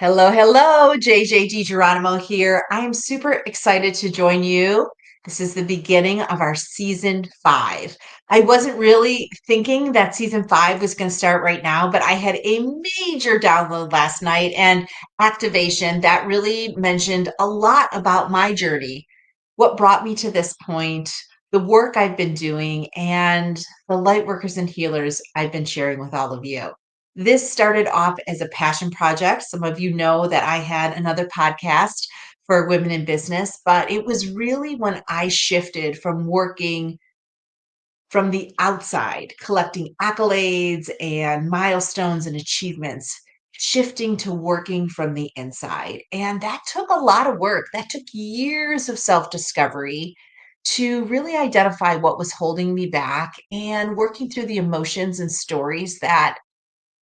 Hello, hello, JJ DiGeronimo here. I am super excited to join you. This is the beginning of our season 5. I wasn't really thinking that season 5 was going to start right now, but I had a major download last night and activation that really mentioned a lot about my journey, what brought me to this point, the work I've been doing, and the light workers and healers I've been sharing with all of you. This started off as a passion project. Some of you know that I had another podcast for women in business, but it was really when I shifted from working from the outside, collecting accolades and milestones and achievements, shifting to working from the inside. And that took a lot of work. That took years of self discovery to really identify what was holding me back and working through the emotions and stories that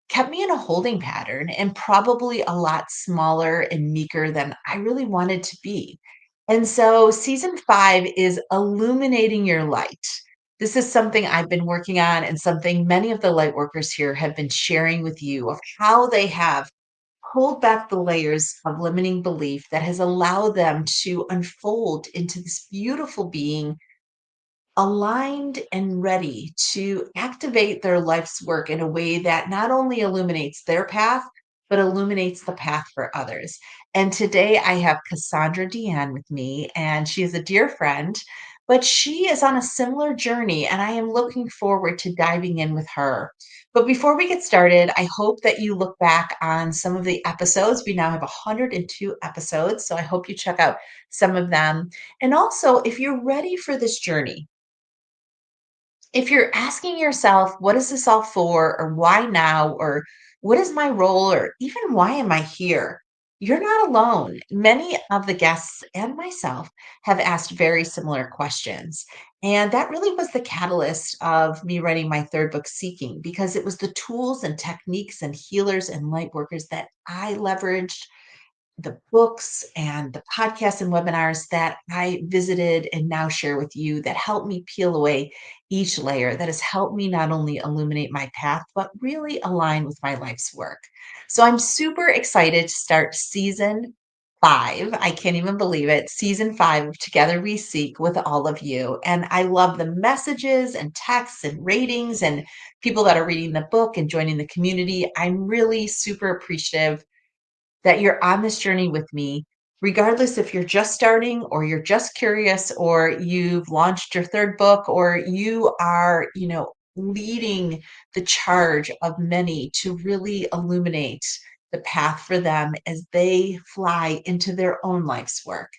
kept me in a holding pattern and probably a lot smaller and meeker than I really wanted to be. And so season 5 is illuminating your light. This is something I've been working on and something many of the light workers here have been sharing with you of how they have pulled back the layers of limiting belief that has allowed them to unfold into this beautiful being aligned and ready to activate their life's work in a way that not only illuminates their path, but illuminates the path for others. And today I have Cassandra DeAnn with me, and she is a dear friend, but she is on a similar journey, and I am looking forward to diving in with her. But before we get started, I hope that you look back on some of the episodes. We now have 102 episodes, so I hope you check out some of them. And also, if you're ready for this journey, if you're asking yourself, what is this all for, or why now, or what is my role, or even why am I here? You're not alone. Many of the guests and myself have asked very similar questions. And that really was the catalyst of me writing my third book, Seeking, because it was the tools and techniques and healers and light workers that I leveraged, the books and the podcasts and webinars that I visited and now share with you that help me peel away each layer that has helped me not only illuminate my path, but really align with my life's work. So I'm super excited to start season 5. I can't even believe it. Season 5 of Together We Seek with all of you. And I love the messages and texts and ratings and people that are reading the book and joining the community. I'm really super appreciative that you're on this journey with me, regardless if you're just starting or you're just curious or you've launched your third book or you are, leading the charge of many to really illuminate the path for them as they fly into their own life's work.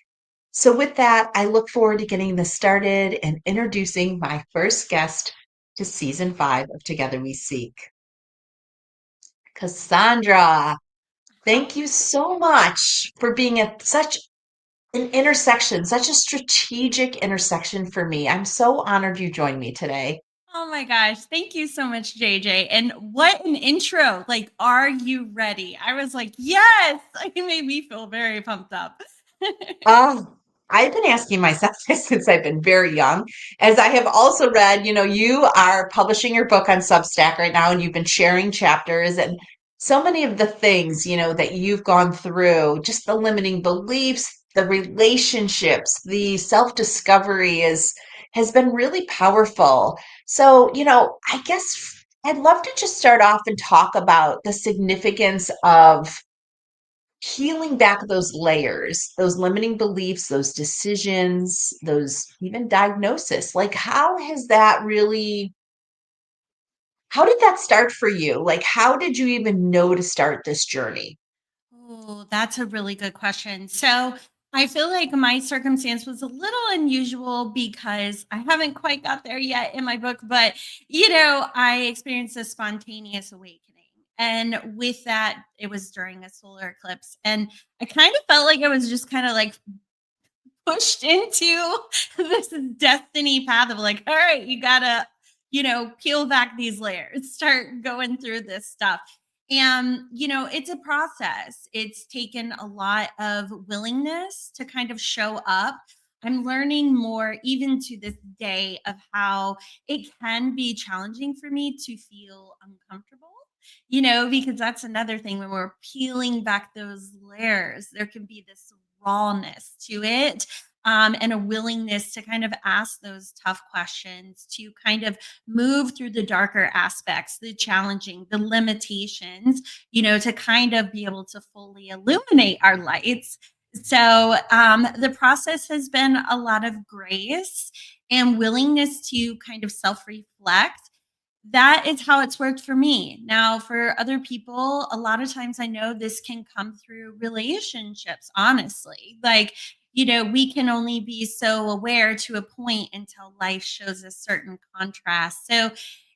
So, with that, I look forward to getting this started and introducing my first guest to season 5 of Together We Seek, Cassandra. Hi. Thank you so much for being at such an intersection, such a strategic intersection for me. I'm so honored you joined me today. Oh my gosh. Thank you so much, JJ. And what an intro. Like, are you ready? I was like, yes. You made me feel very pumped up. Oh, I've been asking myself this since I've been very young, as I have also read, you are publishing your book on Substack right now, and you've been sharing chapters and so many of the things, that you've gone through, just the limiting beliefs, the relationships, the self-discovery has been really powerful. So, I guess I'd love to just start off and talk about the significance of peeling back those layers, those limiting beliefs, those decisions, those even diagnosis. Like, how did that start for you? Like, how did you even know to start this journey? Oh, that's a really good question. So, I feel like my circumstance was a little unusual because I haven't quite got there yet in my book, but I experienced a spontaneous awakening. And with that, it was during a solar eclipse. And I kind of felt like I was just kind of like pushed into this destiny path of like, all right, you gotta, peel back these layers, start going through this stuff. And, it's a process. It's taken a lot of willingness to kind of show up. I'm learning more, even to this day, of how it can be challenging for me to feel uncomfortable. because that's another thing when we're peeling back those layers, there can be this rawness to it. And a willingness to kind of ask those tough questions, to kind of move through the darker aspects, the challenging, the limitations, to kind of be able to fully illuminate our lights. So the process has been a lot of grace and willingness to kind of self reflect. That is how it's worked for me. Now, for other people, a lot of times I know this can come through relationships, honestly. Like, we can only be so aware to a point until life shows a certain contrast. So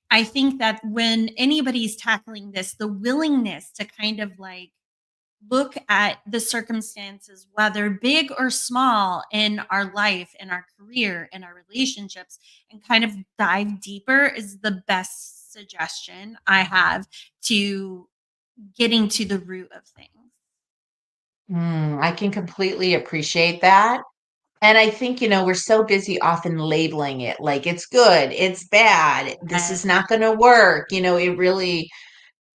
I think that when anybody's tackling this, the willingness to kind of like look at the circumstances, whether big or small, in our life, in our career, in our relationships, and kind of dive deeper is the best suggestion I have to getting to the root of things. I can completely appreciate that. And I think, we're so busy often labeling it like it's good, it's bad, this is Yes. not going to work. The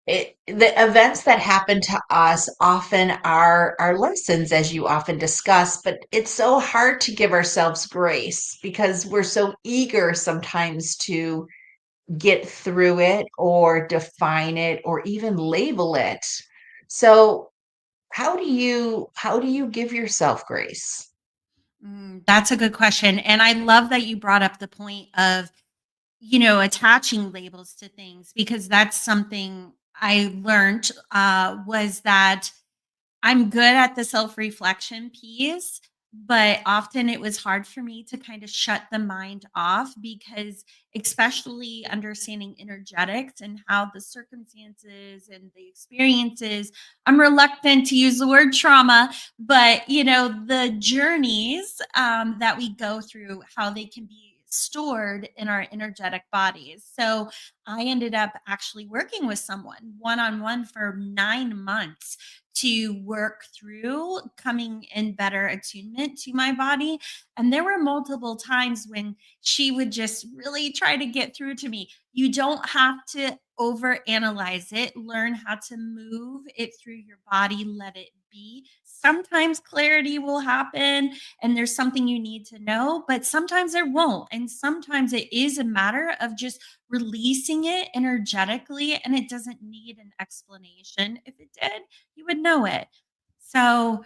events that happen to us often are lessons, as you often discuss, but it's so hard to give ourselves grace because we're so eager sometimes to get through it or define it or even label it. So, how do you give yourself grace? That's a good question. And I love that you brought up the point of, attaching labels to things, because that's something I learned was that I'm good at the self-reflection piece, but often it was hard for me to kind of shut the mind off, because especially understanding energetics and how the circumstances and the experiences, I'm reluctant to use the word trauma, but the journeys that we go through, how they can be stored in our energetic bodies. So I ended up actually working with someone one on one for 9 months to work through coming in better attunement to my body. And there were multiple times when she would just really try to get through to me. You don't have to overanalyze it. Learn how to move it through your body, let it be. Sometimes clarity will happen and there's something you need to know, but sometimes there won't. And sometimes it is a matter of just releasing it energetically, and it doesn't need an explanation. If it did, you would know it. So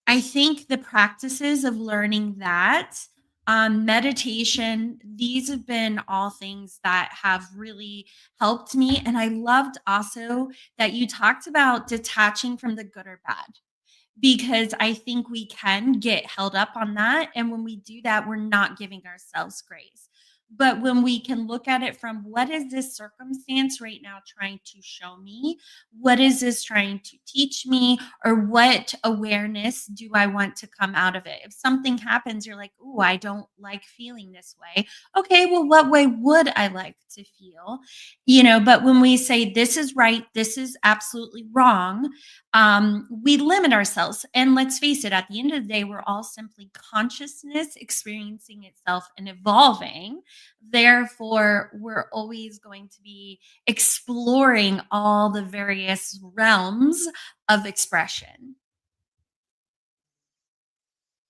I think the practices of learning that, meditation, these have been all things that have really helped me. And I loved also that you talked about detaching from the good or bad, because I think we can get held up on that. And when we do that, we're not giving ourselves grace. But when we can look at it from, what is this circumstance right now trying to show me? What is this trying to teach me? Or what awareness do I want to come out of it? If something happens, you're like, oh, I don't like feeling this way. Okay, well, what way would I like to feel? But when we say this is right, this is absolutely wrong, we limit ourselves. And let's face it, at the end of the day, we're all simply consciousness experiencing itself and evolving. Therefore, we're always going to be exploring all the various realms of expression.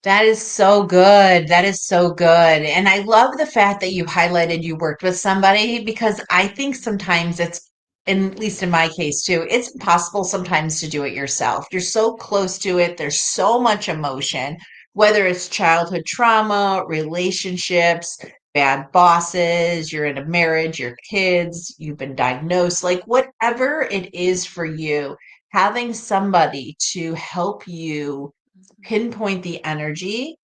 That is so good. That is so good. And I love the fact that you highlighted you worked with somebody because I think sometimes it's, at least in my case too, it's impossible sometimes to do it yourself. You're so close to it. There's so much emotion, whether it's childhood trauma, relationships, bad bosses, you're in a marriage, your kids, you've been diagnosed, like whatever it is for you, having somebody to help you Mhm, pinpoint the energy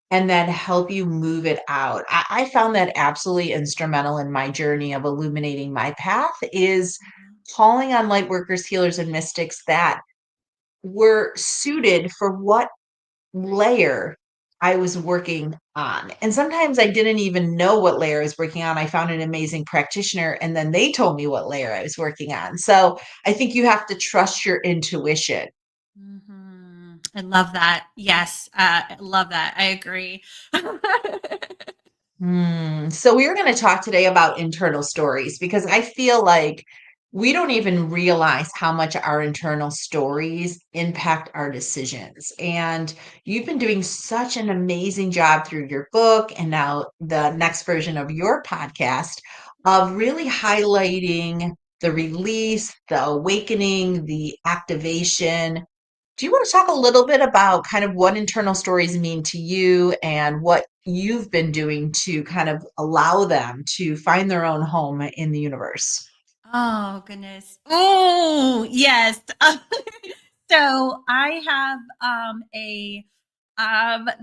and then help you move it out. I found that absolutely instrumental in my journey of illuminating my path is mhm, calling on light workers, healers, and mystics that were suited for what layer I was working on. And sometimes I didn't even know what layer I was working on. I found an amazing practitioner and then they told me what layer I was working on. So I think you have to trust your intuition. mhm. I love that. Yes, I love that. I agree. So we are going to talk today about internal stories because I feel like we don't even realize how much our internal stories impact our decisions. And you've been doing such an amazing job through your book and now the next version of your podcast of really highlighting the release, the awakening, the activation. Do you want to talk a little bit about kind of what internal stories mean to you and what you've been doing to kind of allow them to find their own home in the universe? Oh, goodness. Oh, yes. So I have a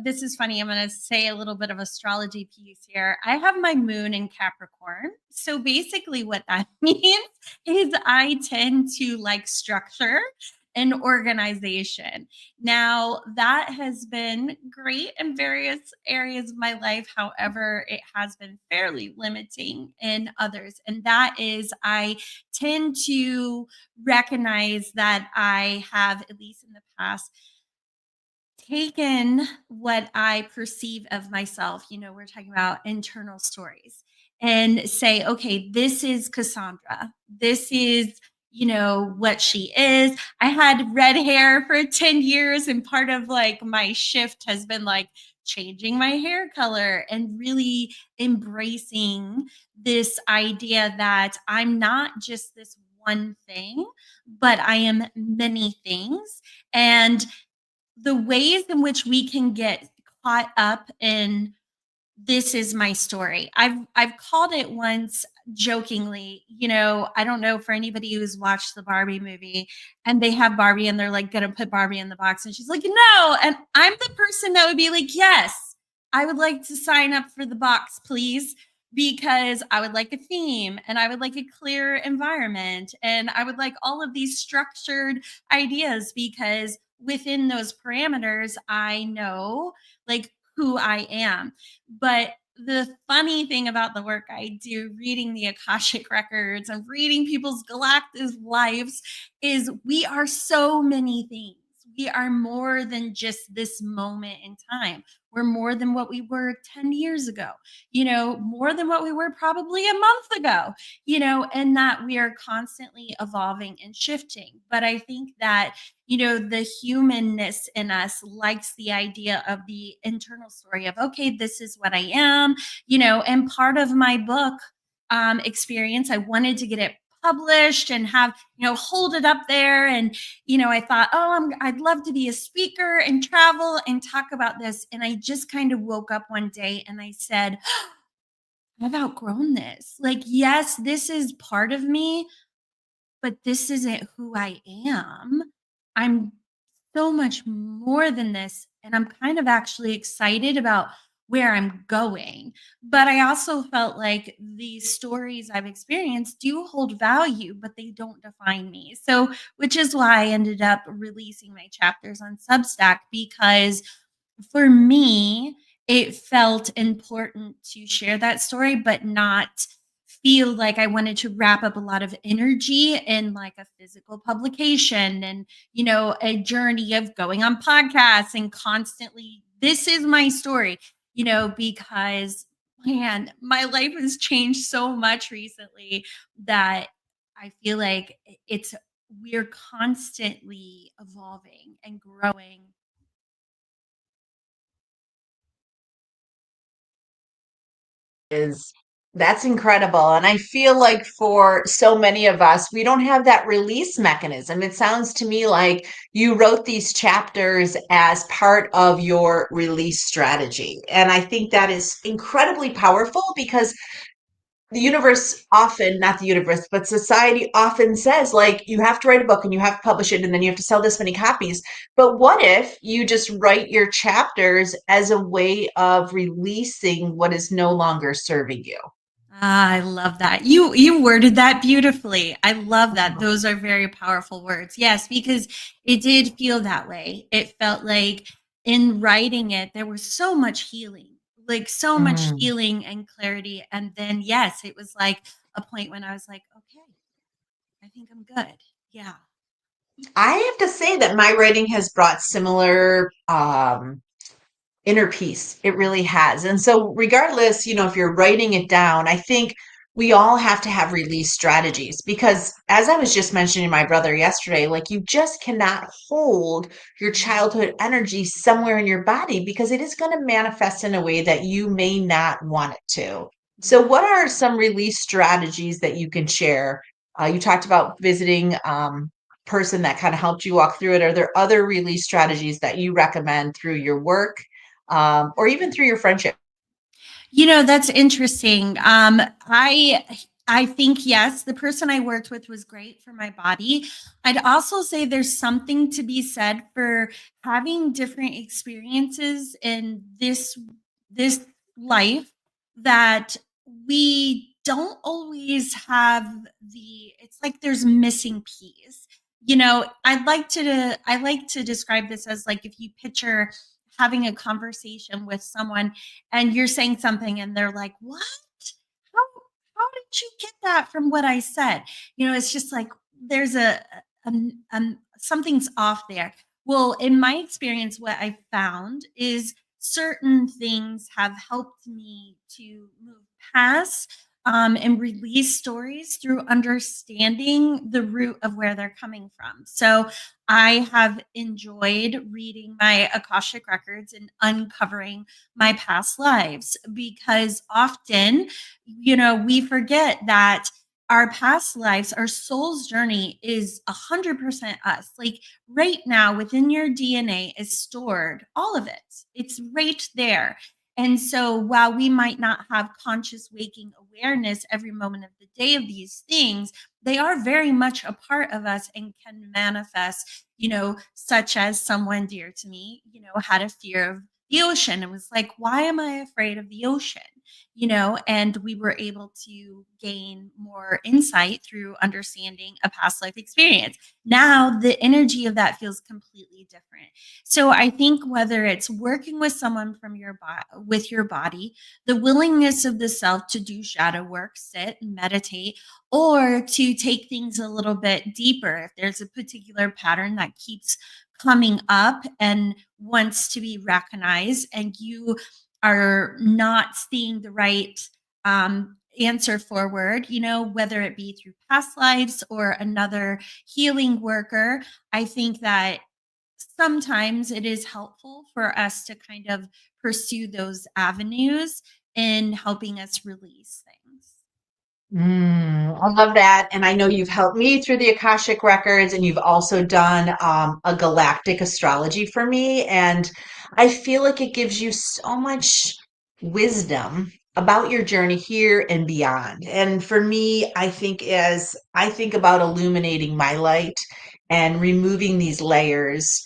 this is funny. I'm going to say a little bit of astrology piece here. I have my moon in Capricorn. So basically what that means is I tend to like structure and organization. Now, that has been great in various areas of my life. However, it has been fairly limiting in others. And that is, I tend to recognize that I have, at least in the past, taken what I perceive of myself. We're talking about internal stories and say, okay, this is Cassandra. This is, what she is. I had red hair for 10 years, and part of like my shift has been like changing my hair color and really embracing this idea that I'm not just this one thing, but I am many things. And the ways in which we can get caught up in this is my story. I've called it once jokingly, I don't know for anybody who's watched the Barbie movie and they have Barbie and they're like gonna put Barbie in the box and she's like, no. And I'm the person that would be like, yes, I would like to sign up for the box, please. Because I would like a theme and I would like a clear environment and I would like all of these structured ideas because within those parameters, I know like who I am. But the funny thing about the work I do, reading the Akashic Records and reading people's galactic lives, is we are so many things. We are more than just this moment in time. We're more than what we were 10 years ago, more than what we were probably a month ago, and that we are constantly evolving and shifting. But I think that the humanness in us likes the idea of the internal story of, okay, this is what I am, and part of my book experience, I wanted to get it published and have, hold it up there. And, I thought, oh, I'd love to be a speaker and travel and talk about this. And I just kind of woke up one day and I said, I've outgrown this. Like, yes, this is part of me, but this isn't who I am. I'm so much more than this. And I'm kind of actually excited about where I'm going. But I also felt like these stories I've experienced do hold value, but they don't define me. So, which is why I ended up releasing my chapters on Substack because for me, it felt important to share that story, but not feel like I wanted to wrap up a lot of energy in like a physical publication and, a journey of going on podcasts and constantly, this is my story, because man, my life has changed so much recently that I feel like we're constantly evolving and growing. Is That's incredible. And I feel like for so many of us, we don't have that release mechanism. It sounds to me like you wrote these chapters as part of your release strategy. And I think that is incredibly powerful because the universe often, not the universe, but society often says, like, you have to write a book and you have to publish it and then you have to sell this many copies. But what if you just write your chapters as a way of releasing what is no longer serving you? Ah, I love that. You worded that beautifully. I love that. Those are very powerful words. Yes, because it did feel that way. It felt like in writing it, there was so much healing, like so much Mm. healing and clarity. And then, yes, it was like a point when I was like, okay, I think I'm good. Yeah. I have to say that my writing has brought similar inner peace. It really has. And so, regardless, if you're writing it down, I think we all have to have release strategies because, as I was just mentioning my brother yesterday, like you just cannot hold your childhood energy somewhere in your body because it is going to manifest in a way that you may not want it to. So, Yeah. what are some release strategies that you can share? You talked about visiting person that kind of helped you walk through it. Are there other release strategies that you recommend through your work or even through your friendship? That's interesting. I think yes, the person I worked with was great for my body. I'd also say there's something to be said for having different experiences in this life that we don't always have it's like there's missing piece. I like to describe this as like if you picture having a conversation with someone and you're saying something and they're like, "What? How did you get that from what I said?" It's just like there's something's off there. Well, in my experience, what I found is certain things have helped me to move past and release stories through understanding the root of where they're coming from. So I have enjoyed reading my Akashic records and uncovering my past lives because often, we forget that our past lives, our soul's journey is 100% us. Like right now within your DNA is stored all of it. It's right there. And so while we might not have conscious waking awareness every moment of the day of these things, they are very much a part of us and can manifest, such as someone dear to me, had a fear of the ocean and was like, why am I afraid of the ocean? And we were able to gain more insight through understanding a past life experience. Now the energy of that feels completely different. So I think whether it's working with someone from with your body, the willingness of the self to do shadow work, sit and meditate, or to take things a little bit deeper. If there's a particular pattern that keeps coming up and wants to be recognized, and you are not seeing the right answer forward, whether it be through past lives or another healing worker, I think that sometimes it is helpful for us to kind of pursue those avenues in helping us release things. I love that. And I know you've helped me through the Akashic Records, and you've also done a galactic astrology for me. And I feel like it gives you so much wisdom about your journey here and beyond. And for me, I think as I think about illuminating my light and removing these layers,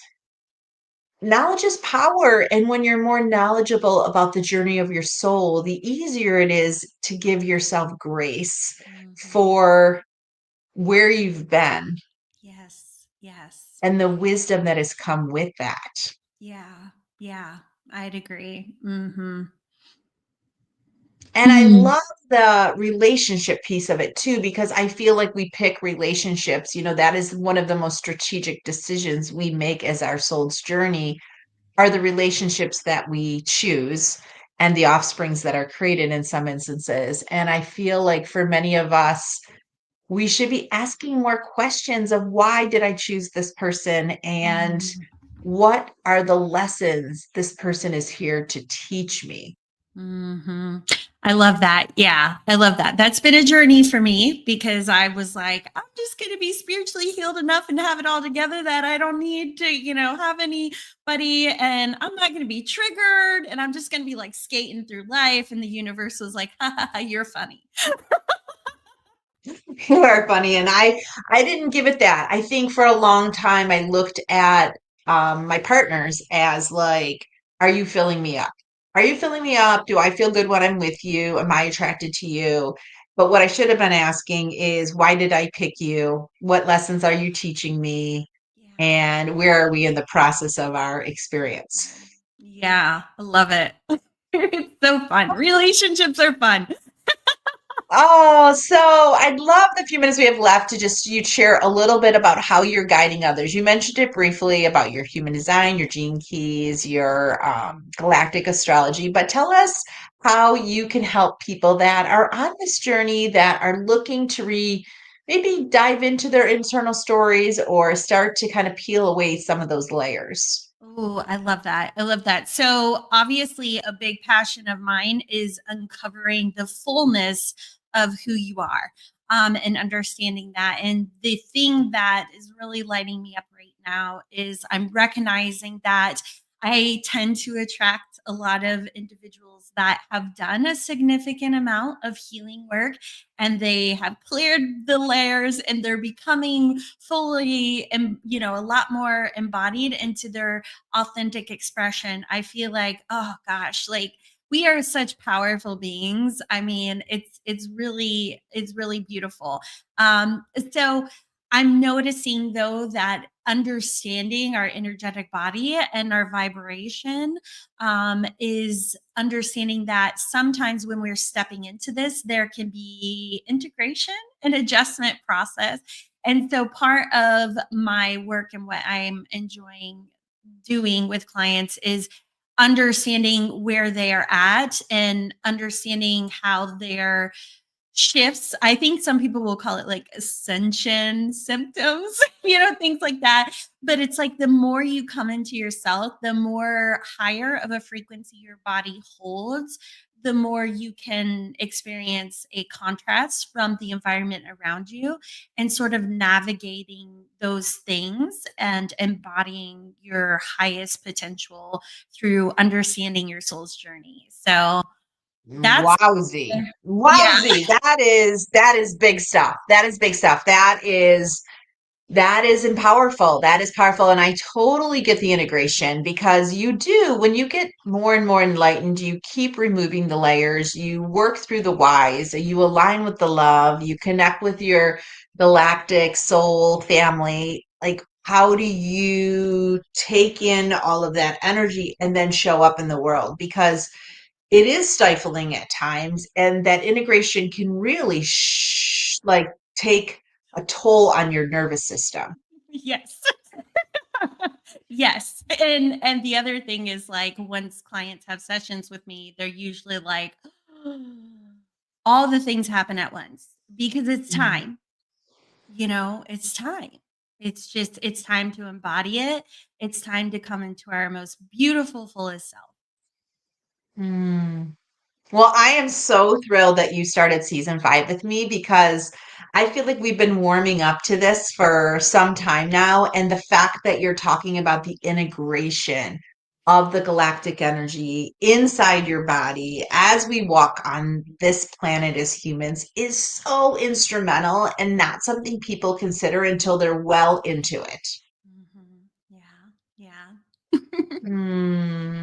knowledge is power. And when you're more knowledgeable about the journey of your soul, the easier it is to give yourself grace Mhm. for where you've been Yes, yes. and the wisdom that has come with that. Yeah, yeah, I'd agree. Hmm. And I love the relationship piece of it too, because I feel like we pick relationships. That is one of the most strategic decisions we make as our soul's journey are the relationships that we choose and the offsprings that are created in some instances. And I feel like for many of us, we should be asking more questions of why did I choose this person and what are the lessons this person is here to teach me. Hmm. I love that. Yeah, I love that. That's been a journey for me because I was like, I'm just going to be spiritually healed enough and have it all together that I don't need to, have anybody, and I'm not going to be triggered, and I'm just going to be like skating through life. And the universe was like, ha, ha, ha, you're funny. You are funny, and I didn't give it that. I think for a long time I looked at my partners as like, are you filling me up? Are you filling me up? Do I feel good when I'm with you? Am I attracted to you? But what I should have been asking is, why did I pick you? What lessons are you teaching me? Yeah. And where are we in the process of our experience? Yeah, I love it. It's so fun. Relationships are fun. Oh, so I'd love the few minutes we have left to just you share a little bit about how you're guiding others. You mentioned it briefly about your human design, your gene keys, your galactic astrology, but tell us how you can help people that are on this journey that are looking to maybe dive into their internal stories or start to kind of peel away some of those layers. Oh, I love that. I love that. So, obviously, a big passion of mine is uncovering the fullness of who you are, and understanding that. And the thing that is really lighting me up right now is I'm recognizing that I tend to attract a lot of individuals that have done a significant amount of healing work, and they have cleared the layers, and they're becoming fully and a lot more embodied into their authentic expression. I feel like, oh gosh, like we are such powerful beings. I mean, it's really beautiful. So I'm noticing though that understanding our energetic body and our vibration, is understanding that sometimes when we're stepping into this, there can be integration and adjustment process. And so part of my work and what I'm enjoying doing with clients is understanding where they are at and understanding how their shifts. I think some people will call it like ascension symptoms, things like that. But it's like the more you come into yourself, the more higher of a frequency your body holds, the more you can experience a contrast from the environment around you and sort of navigating those things and embodying your highest potential through understanding your soul's journey. So that's, Wowzy. yeah. Wowzy. That is big stuff. That is big stuff. That is powerful. That is powerful. And I totally get the integration because you do, when you get more and more enlightened, you keep removing the layers, you work through the whys, you align with the love, you connect with your galactic soul family. Like, how do you take in all of that energy and then show up in the world? Because it is stifling at times, and that integration can really like take a toll on your nervous system. Yes. Yes. And the other thing is like once clients have sessions with me, they're usually like all the things happen at once because it's Mhm. time. It's time. It's time to embody it. It's time to come into our most beautiful fullest self. Mm. Well, I am so thrilled that you started season 5 with me because I feel like we've been warming up to this for some time now. And the fact that you're talking about the integration of the galactic energy inside your body as we walk on this planet as humans is so instrumental and not something people consider until they're well into it. Yeah. Yeah.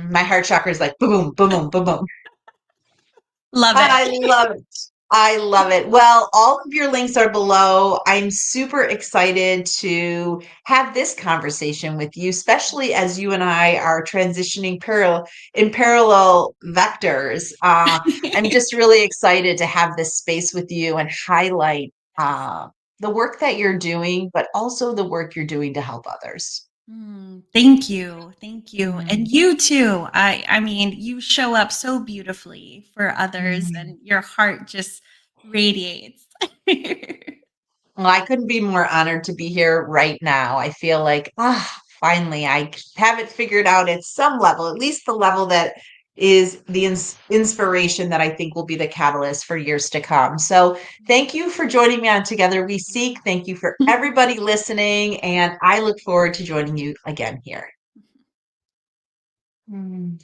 My heart chakra is like boom, boom, boom, boom, boom. Love it. I love it. I love it. Well, all of your links are below. I'm super excited to have this conversation with you, especially as you and I are transitioning in parallel vectors. I'm just really excited to have this space with you and highlight the work that you're doing, but also the work you're doing to help others. Thank you. Thank you. And Mhm. you too. I mean, you show up so beautifully for others Mhm. and your heart just radiates. Well, I couldn't be more honored to be here right now. I feel like, finally, I have it figured out at some level, at least the level that is the inspiration that I think will be the catalyst for years to come. So, thank you for joining me on Together We Seek. Thank you for everybody listening. And I look forward to joining you again here. Mm.